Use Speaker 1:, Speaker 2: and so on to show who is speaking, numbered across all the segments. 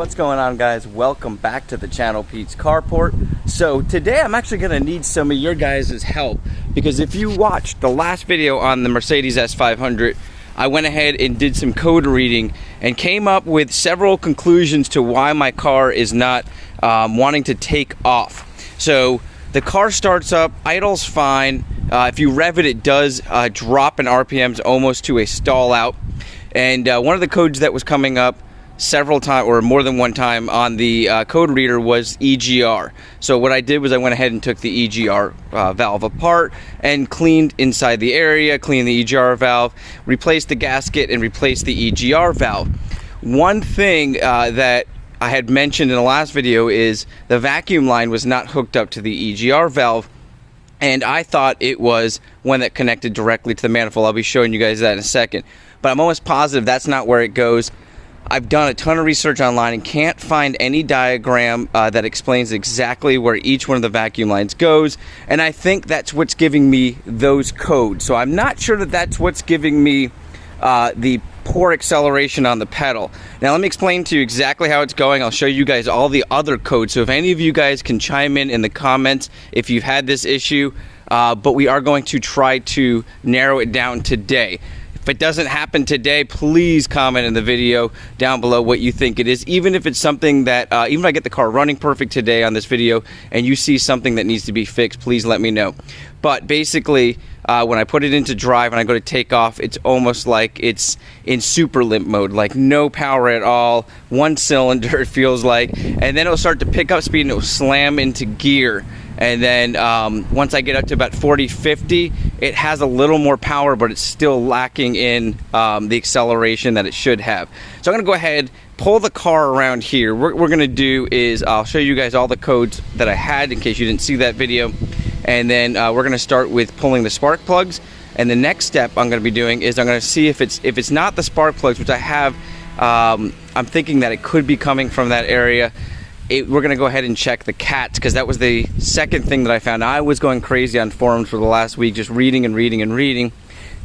Speaker 1: What's going on, guys? Welcome back to the channel, Pete's Carport. So today I'm actually going to need some of your guys' help, because if you watched the last video on the Mercedes S500, I went ahead and did some code reading and came up with several conclusions to why my car is not wanting to take off. So the car starts up, idles fine. If you rev it, it does drop in RPMs almost to a stall out. And one of the codes that was coming up several times, or more than one time, on the code reader was EGR. So what I did was I went ahead and took the EGR valve apart and cleaned inside the area, cleaned the EGR valve, replaced the gasket, and replaced the EGR valve. One thing that I had mentioned in the last video is the vacuum line was not hooked up to the EGR valve, and I thought it was one that connected directly to the manifold. I'll be showing you guys that in a second, but I'm almost positive that's not where it goes. I've done a ton of research online and can't find any diagram that explains exactly where each one of the vacuum lines goes, and I think that's what's giving me those codes. So I'm not sure that that's what's giving me the poor acceleration on the pedal. Now let me explain to you exactly how it's going. I'll show you guys all the other codes, so if any of you guys can chime in the comments if you've had this issue, but we are going to try to narrow it down today. If it doesn't happen today, please comment in the video down below what you think it is. Even if it's something that, even if I get the car running perfect today on this video and you see something that needs to be fixed, please let me know. But basically, when I put it into drive and I go to take off, it's almost like it's in super limp mode, like no power at all, one cylinder it feels like, and then it'll start to pick up speed and it'll slam into gear. And then once I get up to about 40, 50, it has a little more power, but it's still lacking in the acceleration that it should have. So I'm gonna go ahead, pull the car around here. What we're gonna do is I'll show you guys all the codes that I had in case you didn't see that video. And then we're gonna start with pulling the spark plugs. And the next step I'm gonna be doing is I'm gonna see if it's not the spark plugs, which I have, I'm thinking that it could be coming from that area. We're gonna go ahead and check the cats, because that was the second thing that I found. I was going crazy on forums for the last week, just reading and reading and reading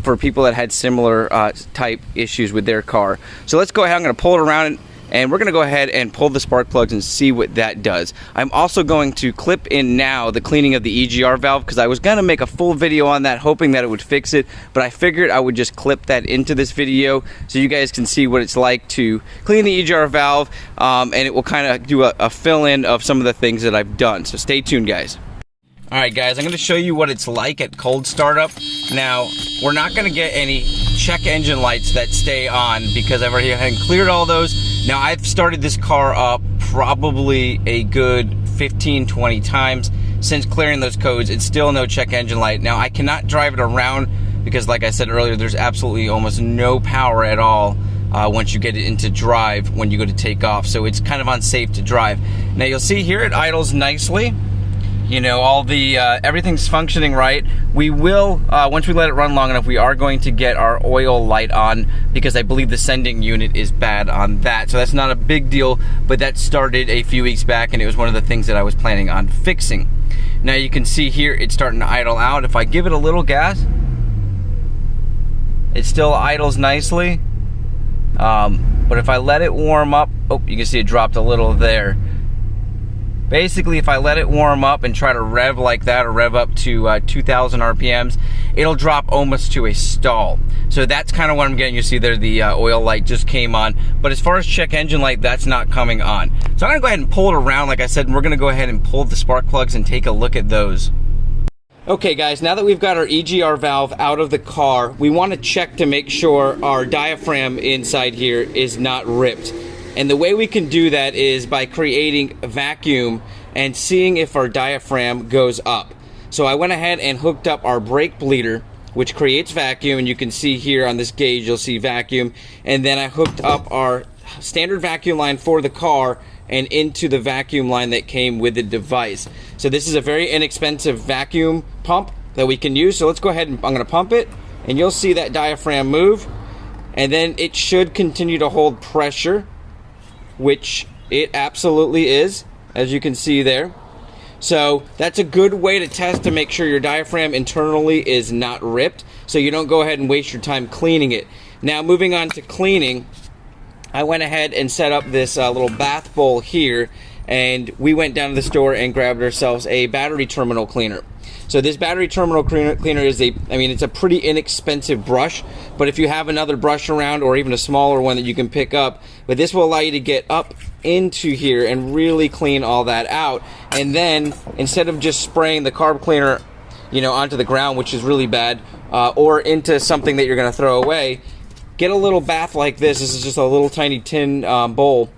Speaker 1: for people that had similar type issues with their car. So let's go ahead, I'm gonna pull it around and we're gonna go ahead and pull the spark plugs and see what that does. I'm also going to clip in now the cleaning of the EGR valve, because I was gonna make a full video on that hoping that it would fix it, but I figured I would just clip that into this video so you guys can see what it's like to clean the EGR valve, and it will kind of do a fill-in of some of the things that I've done. So stay tuned, guys. Alright guys, I'm going to show you what it's like at cold startup. Now, we're not going to get any check engine lights that stay on because I've already cleared all those. Now, I've started this car up probably a good 15-20 times since clearing those codes. It's still no check engine light. Now, I cannot drive it around because, like I said earlier, there's absolutely almost no power at all once you get it into drive when you go to take off. So it's kind of unsafe to drive. Now, you'll see here it idles nicely. You know, all the everything's functioning right. We will, once we let it run long enough, we are going to get our oil light on, because I believe the sending unit is bad on that. So that's not a big deal, but that started a few weeks back and it was one of the things that I was planning on fixing. Now you can see here it's starting to idle out. If I give it a little gas, it still idles nicely. But if I let it warm up, oh, you can see it dropped a little there. Basically, if I let it warm up and try to rev like that, or rev up to 2,000 RPMs, it'll drop almost to a stall. So that's kind of what I'm getting. You see there, the oil light just came on. But as far as check engine light, that's not coming on. So I'm gonna go ahead and pull it around, like I said, and we're gonna go ahead and pull the spark plugs and take a look at those. Okay guys, now that we've got our EGR valve out of the car, we want to check to make sure our diaphragm inside here is not ripped. And the way we can do that is by creating a vacuum and seeing if our diaphragm goes up. So I went ahead and hooked up our brake bleeder, which creates vacuum, and you can see here on this gauge you'll see vacuum. And then I hooked up our standard vacuum line for the car and into the vacuum line that came with the device. So this is a very inexpensive vacuum pump that we can use. So let's go ahead and I'm gonna pump it, and you'll see that diaphragm move, and then it should continue to hold pressure, which it absolutely is, as you can see there. So that's a good way to test to make sure your diaphragm internally is not ripped, so you don't go ahead and waste your time cleaning it. Now moving on to cleaning, I went ahead and set up this little bath bowl here, and we went down to the store and grabbed ourselves a battery terminal cleaner. So this battery terminal cleaner is it's a pretty inexpensive brush, but if you have another brush around or even a smaller one that you can pick up, but this will allow you to get up into here and really clean all that out. And then instead of just spraying the carb cleaner, onto the ground, which is really bad, or into something that you're going to throw away, get a little bath like this. This is just a little tiny tin bowl,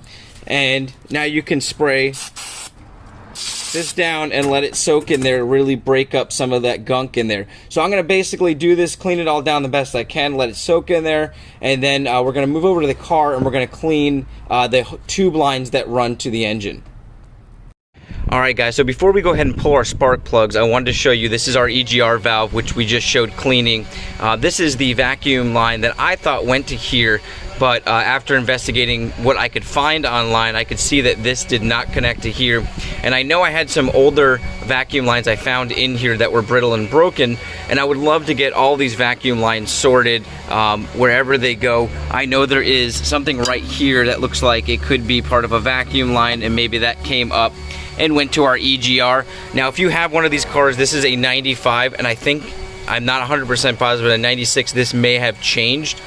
Speaker 1: and now you can spray this down and let it soak in there, really break up some of that gunk in there. So I'm going to basically do this, clean it all down the best I can, let it soak in there, and then we're going to move over to the car and we're going to clean the tube lines that run to the engine. Alright guys, so before we go ahead and pull our spark plugs, I wanted to show you, this is our EGR valve, which we just showed cleaning. This is the vacuum line that I thought went to here, but after investigating what I could find online, I could see that this did not connect to here. And I know I had some older vacuum lines I found in here that were brittle and broken, and I would love to get all these vacuum lines sorted wherever they go. I know there is something right here that looks like it could be part of a vacuum line, and maybe that came up and went to our EGR. Now if you have one of these cars, this is a 95, and I think, I'm not 100% positive, but a 96, this may have changed.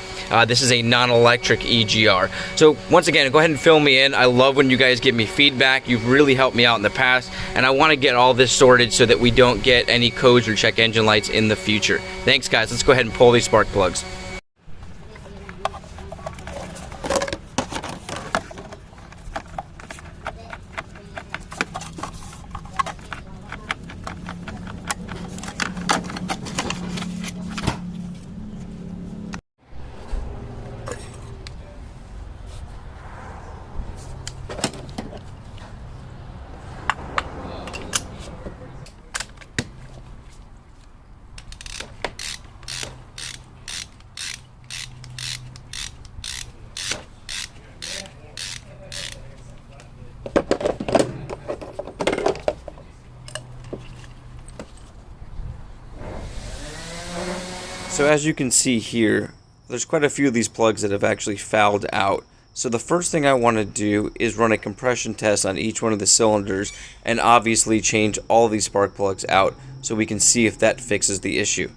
Speaker 1: This is a non-electric EGR. So once again, go ahead and fill me in. I love when you guys give me feedback. You've really helped me out in the past, and I want to get all this sorted so that we don't get any codes or check engine lights in the future. Thanks guys, let's go ahead and pull these spark plugs. So as you can see here, there's quite a few of these plugs that have actually fouled out. So the first thing I want to do is run a compression test on each one of the cylinders and obviously change all these spark plugs out so we can see if that fixes the issue.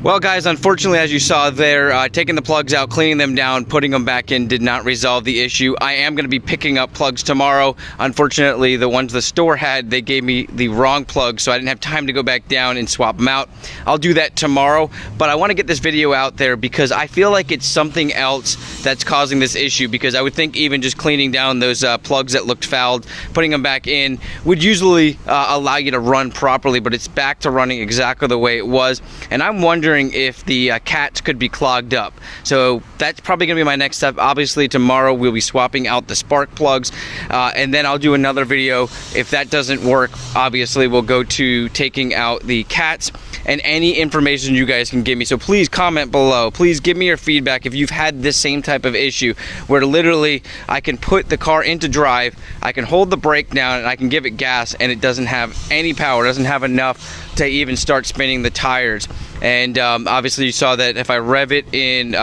Speaker 1: Well guys, unfortunately, as you saw there, taking the plugs out, cleaning them down, putting them back in did not resolve the issue. I am going to be picking up plugs tomorrow. Unfortunately, the ones the store had, they gave me the wrong plugs, so I didn't have time to go back down and swap them out. I'll do that tomorrow, but I want to get this video out there because I feel like it's something else that's causing this issue, because I would think even just cleaning down those plugs that looked fouled, putting them back in, would usually allow you to run properly, but it's back to running exactly the way it was. And I'm wondering if the cats could be clogged up. So that's probably gonna be my next step. Obviously tomorrow we'll be swapping out the spark plugs, and then I'll do another video. If that doesn't work, obviously we'll go to taking out the cats, and any information you guys can give me. So please comment below. Please give me your feedback if you've had this same type of issue where literally I can put the car into drive, I can hold the brake down, and I can give it gas, and it doesn't have any power, doesn't have enough to even start spinning the tires. And obviously you saw that if I rev it in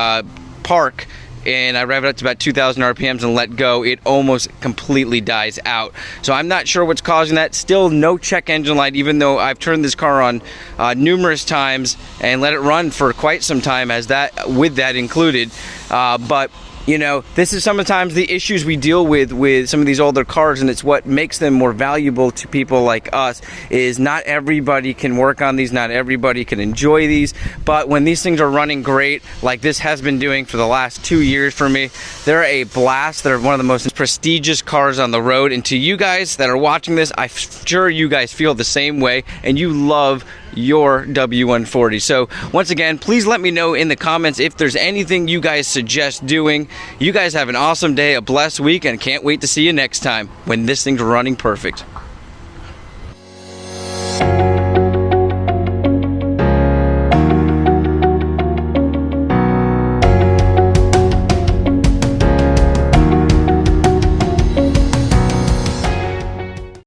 Speaker 1: park and I rev it up to about 2,000 RPMs and let go, it almost completely dies out. So I'm not sure what's causing that. Still no check engine light, even though I've turned this car on numerous times and let it run for quite some time as that, with that included. But you know, this is sometimes the issues we deal with some of these older cars, and it's what makes them more valuable to people like us, is not everybody can work on these, not everybody can enjoy these, but when these things are running great, like this has been doing for the last 2 years for me, they're a blast. They're one of the most prestigious cars on the road, and to you guys that are watching this, I'm sure you guys feel the same way, and you love your W140. So once again, please let me know in the comments if there's anything you guys suggest doing. You guys have an awesome day, a blessed week, and can't wait to see you next time when this thing's running perfect.